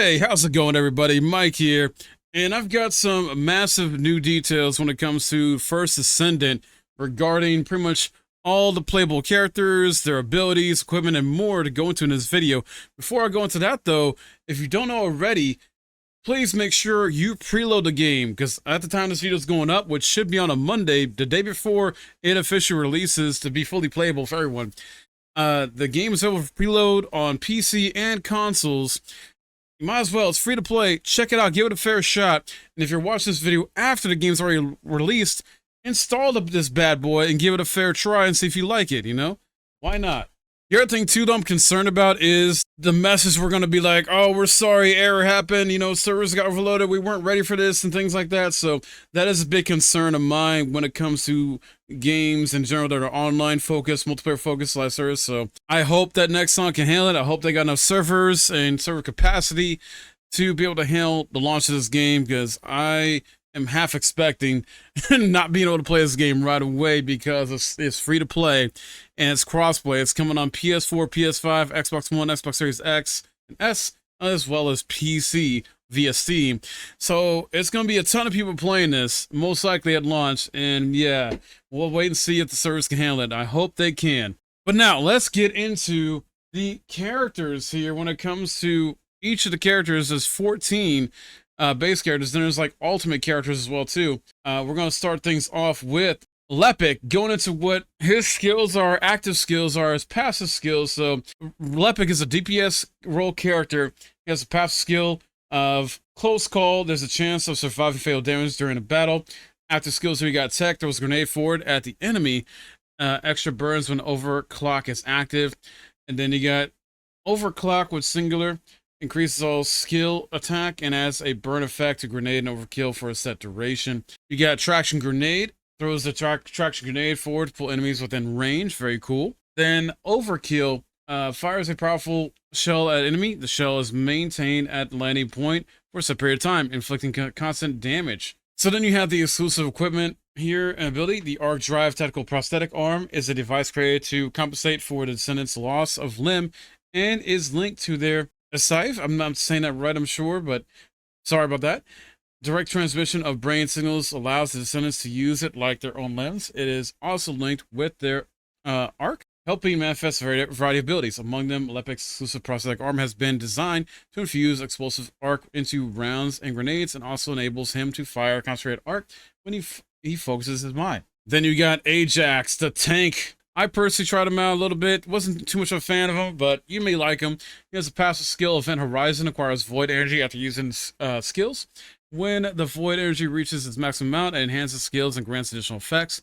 Hey, how's it going, everybody? Mike here, and I've got some massive new details when it comes to First Descendant regarding pretty much all the playable characters, their abilities, equipment, and more to go into in this video. Before I go into that, though, if you don't know already, please make sure you preload the game, because at the time this video is going up, which should be on a Monday, the day before it officially releases to be fully playable for everyone, the game is over for preload on PC and consoles. You might as well. It's free to play. Check it out. Give it a fair shot. And if you're watching this video after the game's already released, install this bad boy and give it a fair try and see if you like it, you know? Why not? The other thing, too, that I'm concerned about is the message we're going to be like, oh, we're sorry, error happened, you know, servers got overloaded, we weren't ready for this, and things like that. So that is a big concern of mine when it comes to games in general that are online focused, multiplayer focused, live service. So I hope that Nexon can handle it. I hope they got enough servers and server capacity to be able to handle the launch of this game, because I am half expecting not being able to play this game right away, because it's free to play and it's crossplay. It's coming on PS4, PS5, Xbox One, Xbox Series X and S, as well as PC via Steam. So it's going to be a ton of people playing this, most likely at launch. And yeah, we'll wait and see if the servers can handle it. I hope they can. But now let's get into the characters here. When it comes to each of the characters, there's 14 base characters. Then there's like ultimate characters as well too. We're going to start things off with Lepic, going into what his skills are, active skills are, his passive skills. So Lepic is a DPS role character. He has a passive skill of close call. There's a chance of surviving fatal damage during a battle. Active skills, we got tech, throws a grenade forward at the enemy. Extra burns when overclock is active. And then you got overclock with singular. Increases all skill attack and adds a burn effect to grenade and overkill for a set duration. You got traction grenade. Throws the traction grenade forward to pull enemies within range. Very cool. Then overkill fires a powerful shell at enemy. The shell is maintained at landing point for a set period of time, inflicting constant damage. So then you have the exclusive equipment here and ability. The Arc Drive Tactical Prosthetic Arm is a device created to compensate for the Descendants' loss of limb and is linked to their scythe. I'm not saying that right, I'm sure, but sorry about that. Direct transmission of brain signals allows the Descendants to use it like their own limbs. It is also linked with their arc, helping manifest a variety of abilities. Among them, Lepic's exclusive prosthetic arm has been designed to infuse explosive arc into rounds and grenades, and also enables him to fire concentrated arc when he focuses his mind. Then you got Ajax, the tank. I personally tried him out a little bit. Wasn't too much of a fan of him, but you may like him. He has a passive skill, Event Horizon, acquires void energy after using skills. When the void energy reaches its maximum amount, it enhances skills and grants additional effects.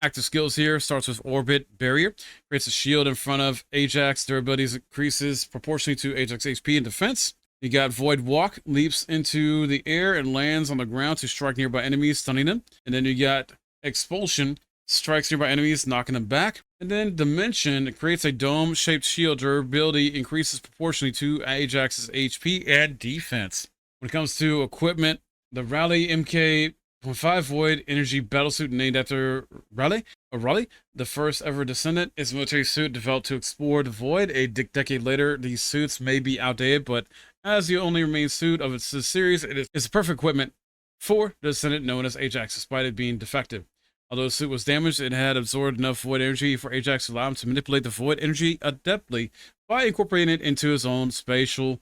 Active skills here starts with Orbit Barrier. Creates a shield in front of Ajax. Durability increases proportionally to Ajax HP and defense. You got Void Walk, leaps into the air and lands on the ground to strike nearby enemies, stunning them. And then you got Expulsion, strikes nearby enemies, knocking them back. And then Dimension creates a dome-shaped shield. Durability increases proportionally to Ajax's HP and defense. When it comes to equipment, the Raleigh MK.5 Void Energy Battlesuit, named after Raleigh, the first ever Descendant, is a military suit developed to explore the void. A decade later, these suits may be outdated, but as the only remaining suit of its series, it's perfect equipment for the Descendant known as Ajax, despite it being defective. Although the suit was damaged, it had absorbed enough void energy for Ajax to allow him to manipulate the void energy adeptly by incorporating it into his own spatial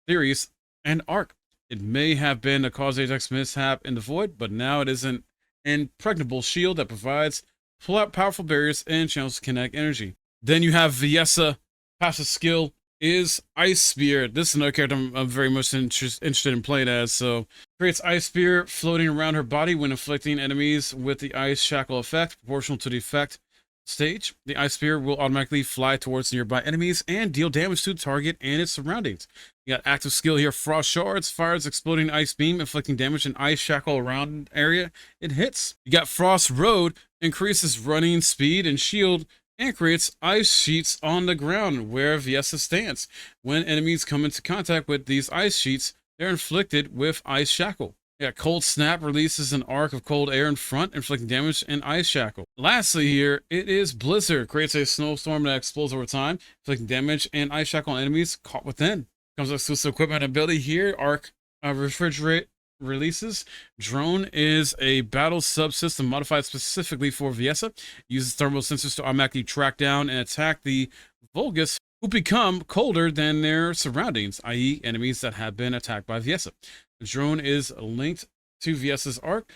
theories and arc. It may have been a cause Ajax mishap in the void, but now it is an impregnable shield that provides powerful barriers and channels to kinetic energy. Then you have Viessa. Passive skill is Ice Spear. This is another character I'm very much interested in playing as. So creates Ice Spear floating around her body when inflicting enemies with the Ice Shackle effect, proportional to the effect stage. The Ice Spear will automatically fly towards nearby enemies and deal damage to the target and its surroundings. You got active skill here, Frost Shards, fires exploding ice beam, inflicting damage and ice shackle around area it hits. You got Frost Road, increases running speed and shield, and creates ice sheets on the ground where Viessa stands. When enemies come into contact with these ice sheets, they're inflicted with ice shackle. Yeah, Cold Snap releases an arc of cold air in front, inflicting damage and ice shackle. Lastly here, it is Blizzard. Creates a snowstorm that explodes over time, inflicting damage and ice shackle on enemies caught within. Comes with exclusive equipment ability here. Arc refrigerate releases. Drone is a battle subsystem modified specifically for Viessa. Uses thermal sensors to automatically track down and attack the Vulgus who become colder than their surroundings, i.e. enemies that have been attacked by Viessa. The drone is linked to Viessa's arc.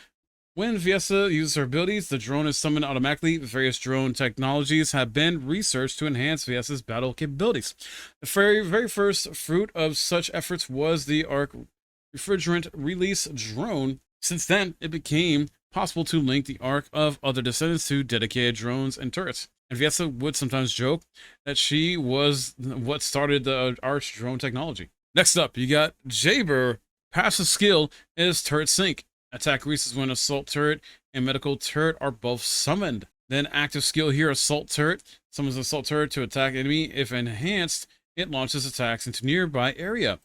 When Viessa uses her abilities, the drone is summoned automatically. Various drone technologies have been researched to enhance Viessa's battle capabilities. The very first fruit of such efforts was the arc refrigerant release drone. Since then, it became possible to link the arc of other descendants to dedicated drones and turrets. And Viessa would sometimes joke that she was what started the arch drone technology. Next up, you got Jaber. Passive skill is turret sync. Attack increases when assault turret and medical turret are both summoned. Then active skill here, assault turret. Summons assault turret to attack enemy. If enhanced, it launches attacks into nearby area.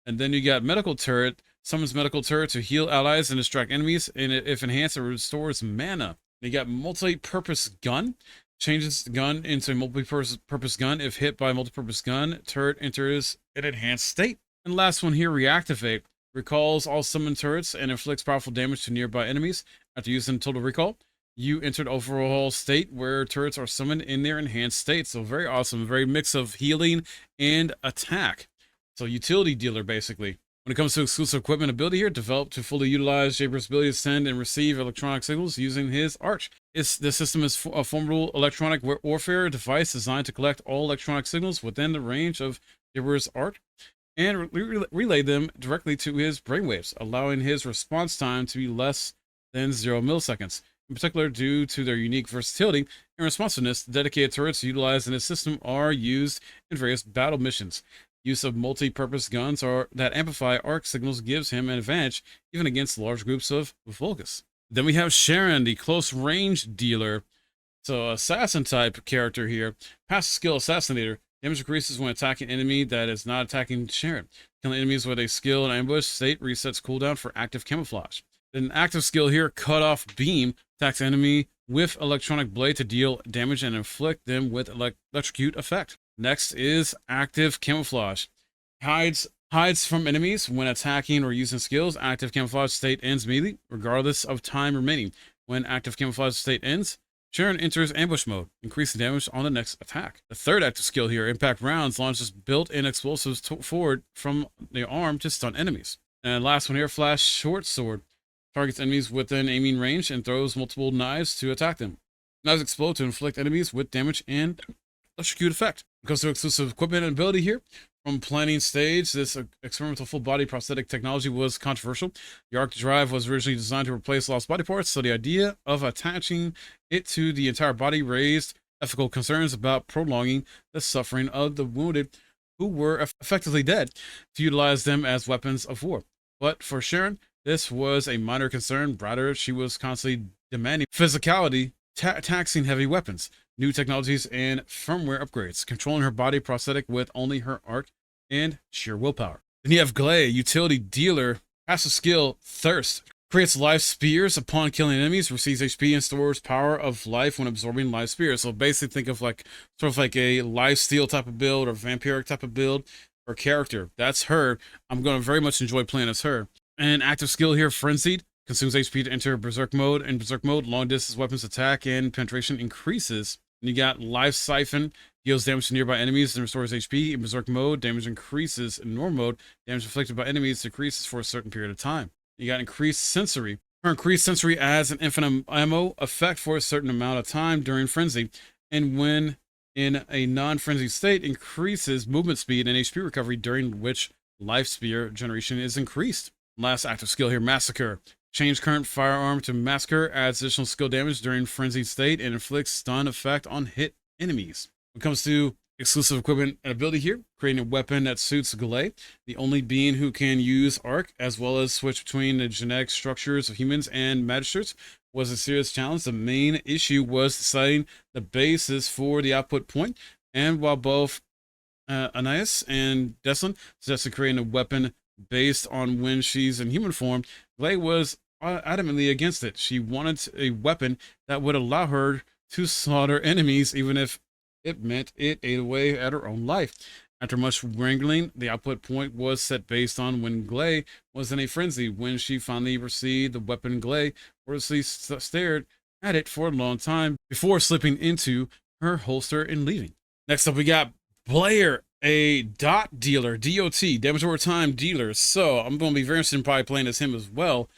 And then you got medical turret. Summons medical turret to heal allies and distract enemies. And if enhanced, it restores mana. You got multi-purpose gun. Changes the gun into a multi-purpose gun. If hit by a multi-purpose gun, turret enters an enhanced state. And last one here, reactivate. Recalls all summoned turrets and inflicts powerful damage to nearby enemies. After using total recall, you entered overall state where turrets are summoned in their enhanced state. So very awesome, very mix of healing and attack. So utility dealer basically. When it comes to exclusive equipment ability here, developed to fully utilize Jaber's ability to send and receive electronic signals using his arch. The system is a formidable electronic warfare device designed to collect all electronic signals within the range of Jaber's arch and relay them directly to his brainwaves, allowing his response time to be less than 0 milliseconds. In particular, due to their unique versatility and responsiveness, the dedicated turrets utilized in this system are used in various battle missions. Use of multi-purpose guns that amplify arc signals gives him an advantage even against large groups of Vulgus. Then we have Sharon, the close range dealer. So assassin type character here. Passive skill assassinator. Damage increases when attacking enemy that is not attacking Sharon. Killing enemies with a skill and ambush state resets cooldown for active camouflage. Then active skill here, cut off beam, attacks enemy with electronic blade to deal damage and inflict them with electrocute effect. Next is active camouflage. Hides from enemies when attacking or using skills. Active camouflage state ends immediately, regardless of time remaining. When active camouflage state ends, Sharon enters ambush mode, increasing damage on the next attack. The third active skill here, impact rounds, launches built-in explosives forward from the arm to stun enemies. And last one here, flash short sword. Targets enemies within aiming range and throws multiple knives to attack them. Knives explode to inflict enemies with damage and electrocute effect. It goes to exclusive equipment and ability here. From planning stage, this experimental full-body prosthetic technology was controversial. The arc drive was originally designed to replace lost body parts, so the idea of attaching it to the entire body raised ethical concerns about prolonging the suffering of the wounded who were effectively dead to utilize them as weapons of war. But for Sharon, this was a minor concern. Rather, she was constantly demanding physicality, taxing heavy weapons, new technologies, and firmware upgrades, controlling her body prosthetic with only her arc and sheer willpower. Then you have Glay, utility dealer, passive skill, Thirst. Creates life spears upon killing enemies, receives HP and stores power of life when absorbing life spears. So basically think of like sort of like a life steal type of build or vampiric type of build or character. That's her. I'm going to very much enjoy playing as her. And active skill here, Frenzied. Consumes HP to enter Berserk mode. In Berserk mode, long distance weapons attack and penetration increases. And you got Life Siphon. Deals damage to nearby enemies and restores HP. In Berserk mode, damage increases. In normal mode, damage inflicted by enemies decreases for a certain period of time. You got Increased Sensory. Her Increased Sensory adds an infinite ammo effect for a certain amount of time during Frenzy. And when in a non-frenzied state, increases movement speed and HP recovery, during which life spear generation is increased. Last active skill here, Massacre. Change current firearm to Massacre, adds additional skill damage during frenzied state, and inflicts stun effect on hit enemies. When it comes to exclusive equipment and ability here, creating a weapon that suits Galay, the only being who can use arc, as well as switch between the genetic structures of humans and magistrates, was a serious challenge. The main issue was deciding the basis for the output point, and while both Anais and Desendant suggested creating a weapon based on when she's in human form, Glay was adamantly against it. She wanted a weapon that would allow her to slaughter enemies, even if it meant it ate away at her own life. After much wrangling, the output point was set based on when Glay was in a frenzy. When she finally received the weapon, Glay wordlessly stared at it for a long time before slipping into her holster and leaving. Next up, we got Blair, a dot dealer, DOT, damage over time dealer. So I'm going to be very interested in probably playing as him as well.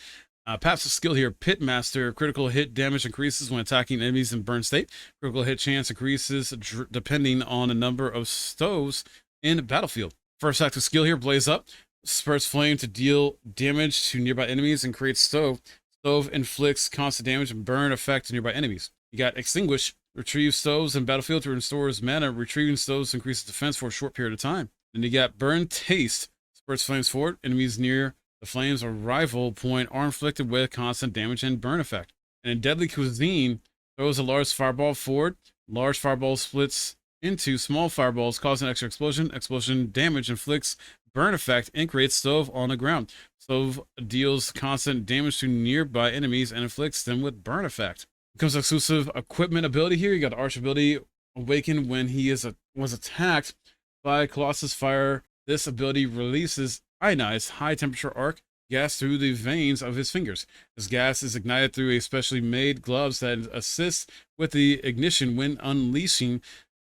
Passive skill here, Pitmaster. Critical hit damage increases when attacking enemies in burn state. Critical hit chance increases depending on the number of stoves in the battlefield. First active skill here, Blaze Up. Spurts flame to deal damage to nearby enemies and creates stove. Stove inflicts constant damage and burn effect to nearby enemies. You got Extinguish. Retrieve stoves in battlefield to restore mana. Retrieving stoves increases defense for a short period of time. Then you got Burn Taste. Spurts flames forward. Enemies near the flames arrival point are inflicted with constant damage and burn effect. And in Deadly Cuisine, throws a large fireball forward. Large fireball splits into small fireballs, causing extra explosion. Explosion damage inflicts burn effect and creates stove on the ground. Stove deals constant damage to nearby enemies and inflicts them with burn effect. Becomes exclusive equipment ability here. You got the Arch ability, Awaken when he was attacked by Colossus Fire. This ability releases ionized high temperature arc gas through the veins of his fingers. This gas is ignited through a specially made gloves that assists with the ignition when unleashing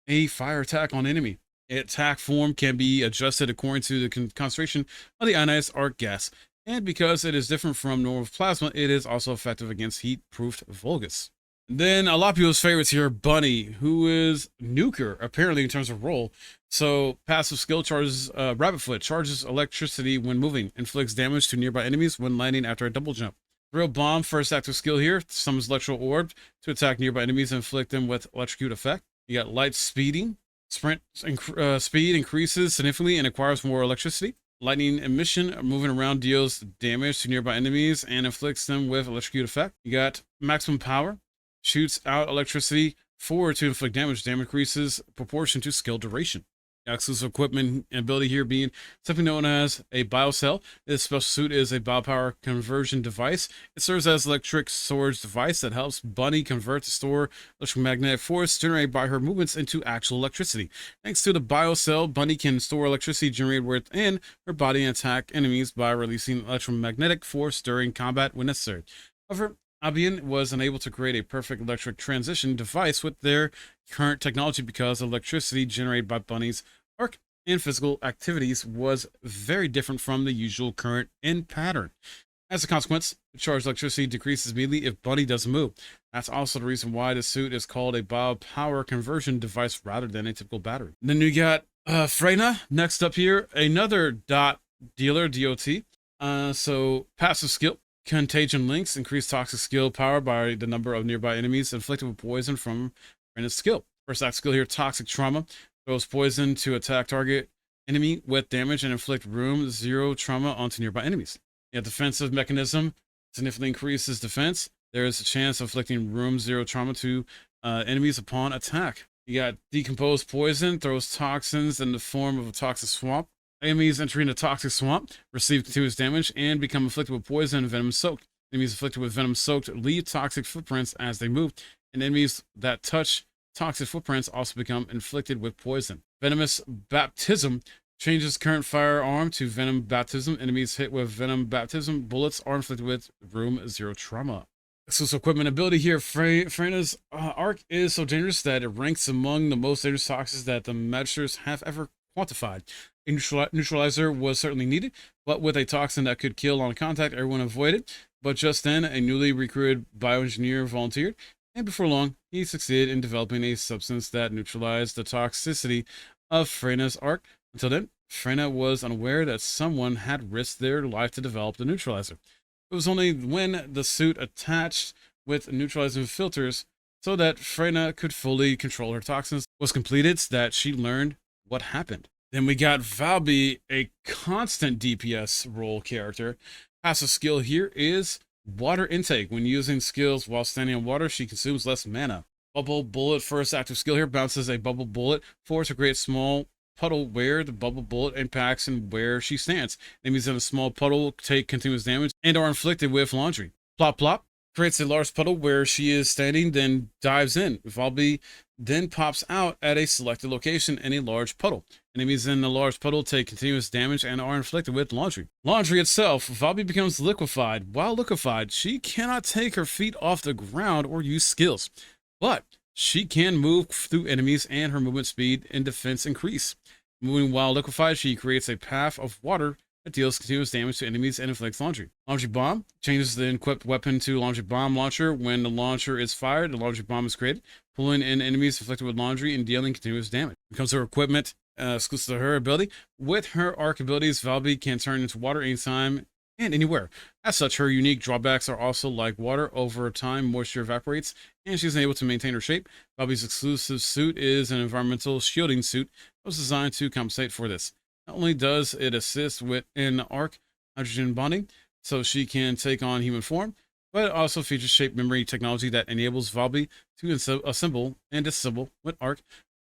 a fire attack on enemy. Attack form can be adjusted according to the concentration of the ionized arc gas. And because it is different from normal plasma, it is also effective against heat-proofed Vulgus. Then a lot of people's favorites here, Bunny, who is nuker, apparently in terms of role. So passive skill charges Rabbit Foot, charges electricity when moving, inflicts damage to nearby enemies when landing after a double jump. Real Bomb, first active skill here, summons Electro Orb to attack nearby enemies and inflict them with electrocute effect. You got Light Speeding, sprint speed increases significantly and acquires more electricity. Lightning Emission, moving around deals damage to nearby enemies and inflicts them with electrocute effect. You got Maximum Power, shoots out electricity forward to inflict damage. Damage increases proportion to skill duration. Exclusive equipment and ability here being something known as a Biocell. This special suit is a biopower conversion device. It serves as an electric storage device that helps Bunny convert the store electromagnetic force generated by her movements into actual electricity. Thanks to the Biocell, Bunny can store electricity generated within her body and attack enemies by releasing electromagnetic force during combat when necessary. However, Albion was unable to create a perfect electric transition device with their current technology because electricity generated by Bunny's arc and physical activities was very different from the usual current and pattern. As a consequence, the charged electricity decreases immediately if Bunny doesn't move. That's also the reason why the suit is called a biopower conversion device rather than a typical battery. And then you got Freyna next up here, another dot dealer, DOT. So passive skill. Contagion Links, increase toxic skill power by the number of nearby enemies inflicted with poison from Freyna's skill. First act skill here, Toxic Trauma. Throws poison to attack target enemy with damage and inflict room 0 trauma onto nearby enemies. Yeah, defensive mechanism significantly increases defense. There is a chance of inflicting room 0 trauma to enemies upon attack. You got Decomposed Poison, throws toxins in the form of a toxic swamp. Enemies entering a toxic swamp receive continuous damage and become inflicted with poison and venom soaked. Enemies afflicted with venom soaked leave toxic footprints as they move, and enemies that touch toxic footprints also become inflicted with poison. Venomous Baptism changes current firearm to Venom Baptism. Enemies hit with Venom Baptism bullets are inflicted with room 0 trauma. Exclusive equipment ability here, Freyna's arc is so dangerous that it ranks among the most dangerous toxins that the Magisters have ever quantified. A neutralizer was certainly needed, but with a toxin that could kill on contact, everyone avoided. But just then, a newly recruited bioengineer volunteered, and before long, he succeeded in developing a substance that neutralized the toxicity of Freyna's arc. Until then, Freyna was unaware that someone had risked their life to develop the neutralizer. It was only when the suit attached with neutralizing filters so that Freyna could fully control her toxins was completed that she learned what happened. Then we got Valby, a constant DPS role character. Passive skill here is Water Intake. When using skills while standing on water, she consumes less mana. Bubble Bullet, first active skill here, bounces a bubble bullet forward to create a small puddle where the bubble bullet impacts and where she stands. Enemies in a small puddle take continuous damage and are inflicted with laundry. Plop Plop. creates a large puddle where she is standing, then dives in. Valby then pops out at a selected location in a large puddle. Enemies in the large puddle take continuous damage and are inflicted with laundry. Laundry itself, Valby becomes liquefied. While liquefied, she cannot take her feet off the ground or use skills, but she can move through enemies and her movement speed and defense increase. Moving while liquefied, she creates a path of water that deals continuous damage to enemies and inflicts laundry. Laundry bomb changes the equipped weapon to laundry bomb launcher. When the launcher is fired, the laundry bomb is created, pulling in enemies inflicted with laundry and dealing continuous damage. When it comes to her equipment, exclusive to her ability, with her arc abilities, Valby can turn into water anytime and anywhere. As such, her unique drawbacks are also like water. Over time, moisture evaporates, and she's able to maintain her shape. Valby's exclusive suit is an environmental shielding suit that was designed to compensate for this. Not only does it assist with an arc hydrogen bonding, so she can take on human form, but it also features shape memory technology that enables Valby to assemble and disassemble with arc,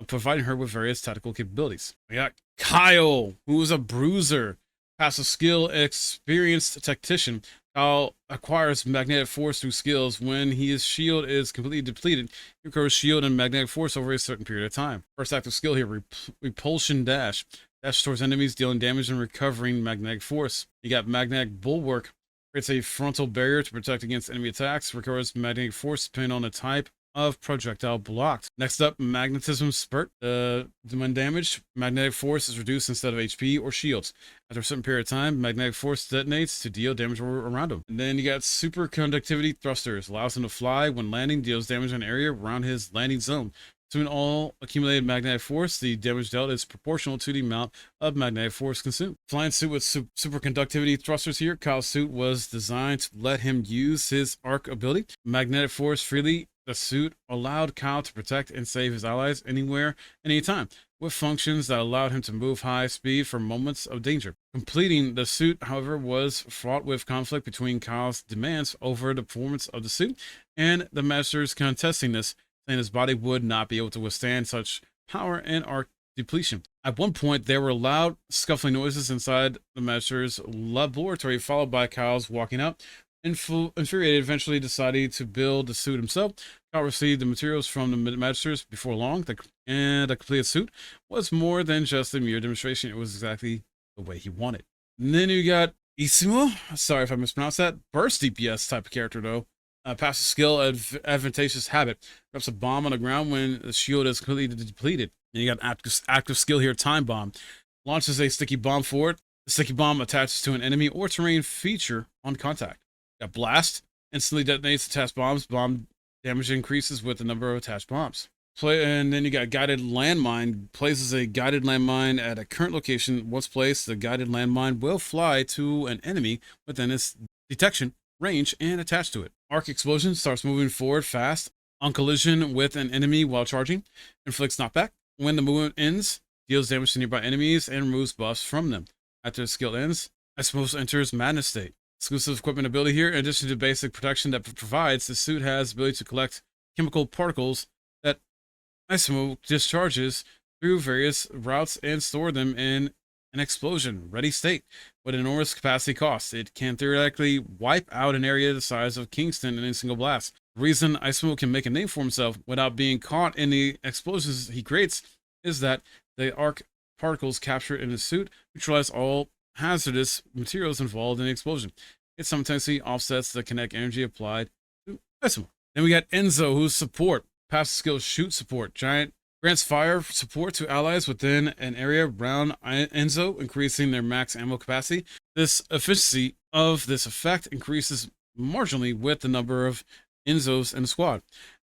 providing her with various tactical capabilities. We got Kyle, who is a bruiser. Passive skill, experienced tactician. Kyle acquires magnetic force through skills. When his shield is completely depleted, he recovers shield and magnetic force over a certain period of time. First active skill here, repulsion dash. Dash towards enemies, dealing damage and recovering magnetic force. You got magnetic bulwark. Creates a frontal barrier to protect against enemy attacks. Recovers magnetic force depending on the type of projectile blocked. Next up, magnetism spurt. When damaged, magnetic force is reduced instead of HP or shields. After a certain period of time, magnetic force detonates to deal damage around him. And then you got superconductivity thrusters. Allows him to fly. When landing, deals damage in an area around his landing zone. Between all accumulated magnetic force, the damage dealt is proportional to the amount of magnetic force consumed. Flying suit with superconductivity thrusters here. Kyle's suit was designed to let him use his arc ability. Magnetic force freely. The suit allowed Kyle to protect and save his allies anywhere, anytime, with functions that allowed him to move high speed for moments of danger. Completing the suit, however, was fraught with conflict between Kyle's demands over the performance of the suit and the Master's contesting this, saying his body would not be able to withstand such power and arc depletion. At one point, there were loud scuffling noises inside the Master's laboratory, followed by Kyle's walking out. Infuriated, eventually decided to build the suit himself. Kyle received the materials from the Masters before long, and the completed suit was more than just a mere demonstration. It was exactly the way he wanted. And then you got Isimo. Sorry if I mispronounced that. Burst DPS type of character, though. Passive skill, advantageous habit. Drops a bomb on the ground when the shield is completely depleted. And you got active skill here, time bomb. Launches a sticky bomb forward. The sticky bomb attaches to an enemy or terrain feature on contact. Got blast. Instantly detonates attached bombs. Bomb damage increases with the number of attached bombs. And then you got guided landmine. Places a guided landmine at a current location. Once placed, the guided landmine will fly to an enemy within its detection range and attach to it. Arc explosion starts moving forward fast on collision with an enemy while charging. Inflicts knockback. When the movement ends, deals damage to nearby enemies and removes buffs from them. After the skill ends, Ismos enters madness state. Exclusive equipment ability here. In addition to basic protection that provides, the suit has the ability to collect chemical particles that Ismo discharges through various routes and store them in an explosion ready state with enormous capacity cost. It can theoretically wipe out an area the size of Kingston in a single blast. The reason Ismo can make a name for himself without being caught in the explosions he creates is that the arc particles captured in his suit neutralize all hazardous materials involved in the explosion. It simultaneously offsets the kinetic energy applied to Ismo. Then we got Enzo, who's support. Passive skill, shoot support. Giant grants fire support to allies within an area around Enzo, increasing their max ammo capacity. This efficiency of this effect increases marginally with the number of Enzos in the squad.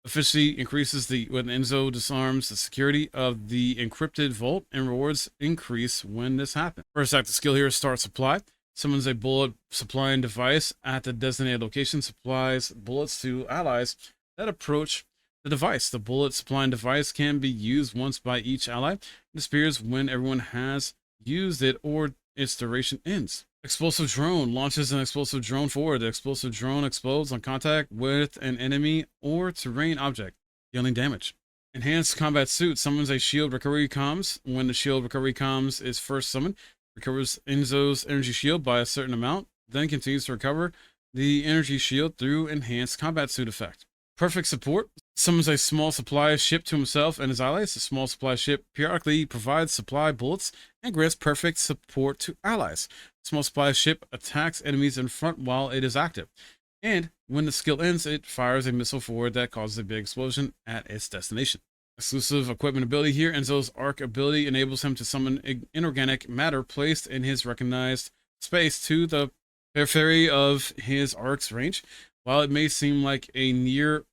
Efficiency increases when Enzo disarms the security of the encrypted vault, and rewards increase when this happens. First active skill here is start supply. Summons a bullet supplying device at the designated location, supplies bullets to allies that approach the device. The bullet supplying device can be used once by each ally. It disappears when everyone has used it or its duration ends. Explosive drone launches an explosive drone forward. The explosive drone explodes on contact with an enemy or terrain object, dealing damage. Enhanced combat suit summons a shield recovery comms. When the shield recovery comms is first summoned, recovers Enzo's energy shield by a certain amount, then continues to recover the energy shield through enhanced combat suit effect. Perfect support. Summons a small supply ship to himself and his allies. A small supply ship periodically provides supply bullets and grants perfect support to allies. Small supply ship attacks enemies in front while it is active. And when the skill ends, it fires a missile forward that causes a big explosion at its destination. Exclusive equipment ability here. Enzo's arc ability enables him to summon inorganic matter placed in his recognized space to the periphery of his arc's range. While it may seem like a near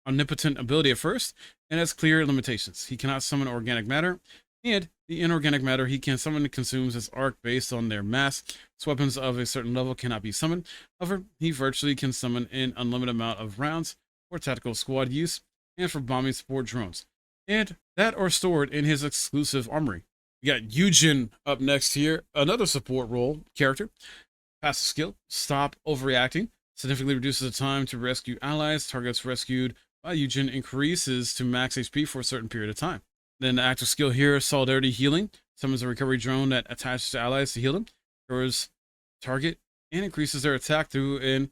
omnipotent ability at first, it has clear limitations. He cannot summon organic matter, and the inorganic matter he can summon consumes his arc based on their mass. So weapons of a certain level cannot be summoned. However, he virtually can summon an unlimited amount of rounds for tactical squad use and for bombing support drones, and that are stored in his exclusive armory. We got Eugen up next here, another support role character. Passive skill, stop overreacting, significantly reduces the time to rescue allies. Targets rescued by Eugen increases to max HP for a certain period of time. Then the active skill here, solidarity healing, summons a recovery drone that attaches to allies to heal them, covers target, and increases their attack through an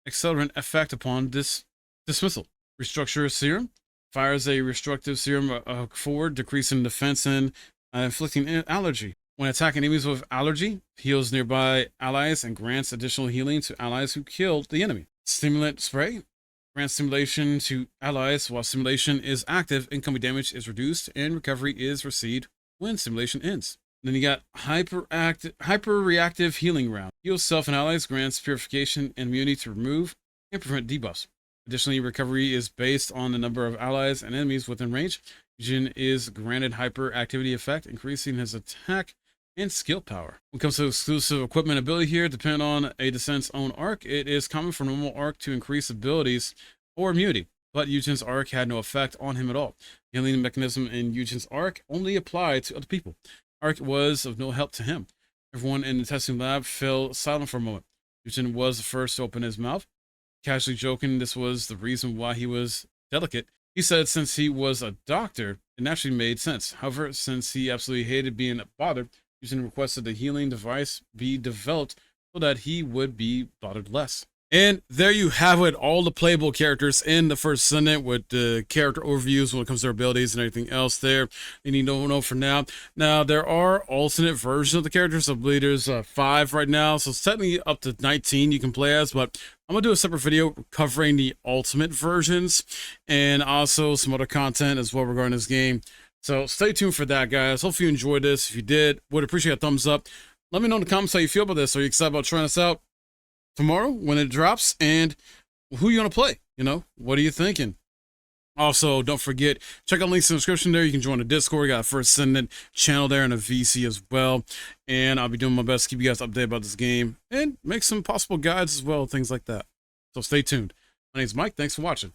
accelerant effect upon dismissal. Restructure serum, fires a restructive serum forward, decreasing defense and inflicting allergy. When attacking enemies with allergy, heals nearby allies and grants additional healing to allies who killed the enemy. Stimulant spray grants stimulation to allies while stimulation is active. Incoming damage is reduced and recovery is received when stimulation ends. Then you got hyper reactive healing round. Heals self and allies, grants purification and immunity to remove and prevent debuffs. Additionally, recovery is based on the number of allies and enemies within range. Eugen is granted hyperactivity effect, increasing his attack and skill power. When it comes to exclusive equipment ability here, depending on a descendant's own arc, it is common for normal arc to increase abilities or immunity, but Eugen's arc had no effect on him at all. The healing mechanism in Eugen's arc only applied to other people. Arc was of no help to him. Everyone in the testing lab fell silent for a moment. Eugen was the first to open his mouth, casually joking this was the reason why he was delicate. He said since he was a doctor, it naturally made sense. However, since he absolutely hated being bothered, Eugen requested the healing device be developed so that he would be bothered less. And there you have it, all the playable characters in the first Descendant with the character overviews when it comes to their abilities and everything else there. And you don't know for now. Now, there are alternate versions of the characters. I believe there's 5 right now, so it's technically up to 19 you can play as, but I'm going to do a separate video covering the ultimate versions and also some other content as well regarding this game. So stay tuned for that, guys. Hopefully you enjoyed this. If you did, would appreciate a thumbs up. Let me know in the comments how you feel about this. Are you excited about trying this out tomorrow when it drops? And who you want to play? You know, what are you thinking? Also, don't forget, check out links in the description there. You can join the Discord. We got a First Descendant channel there and a VC as well. And I'll be doing my best to keep you guys updated about this game and make some possible guides as well, things like that. So stay tuned. My name's Mike. Thanks for watching.